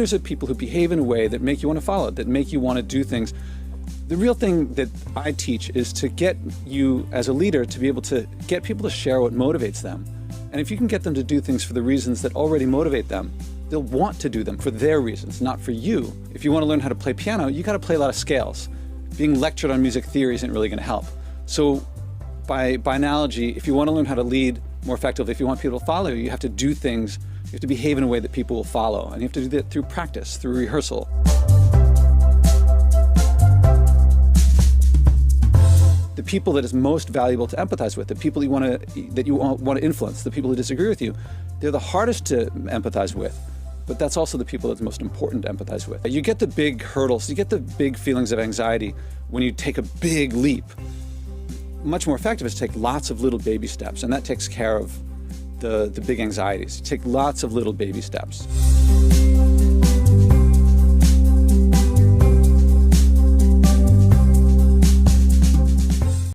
Leaders are people who behave in a way that make you want to follow, that make you want to do things. The real thing that I teach is to get you as a leader to be able to get people to share what motivates them. And if you can get them to do things for the reasons that already motivate them, they'll want to do them for their reasons, not for you. If you want to learn how to play piano, you got to play a lot of scales. Being lectured on music theory isn't really going to help. So by analogy, if you want to learn how to lead more effectively, if you want people to follow you, you have to do things, you have to behave in a way that people will follow. And you have to do that through practice, through rehearsal. The people that is most valuable to empathize with, the people you want to influence, the people who disagree with you, they're the hardest to empathize with. But that's also the people that's most important to empathize with. You get the big hurdles, you get the big feelings of anxiety when you take a big leap. Much more effective is to take lots of little baby steps, and that takes care of the big anxieties. Take lots of little baby steps.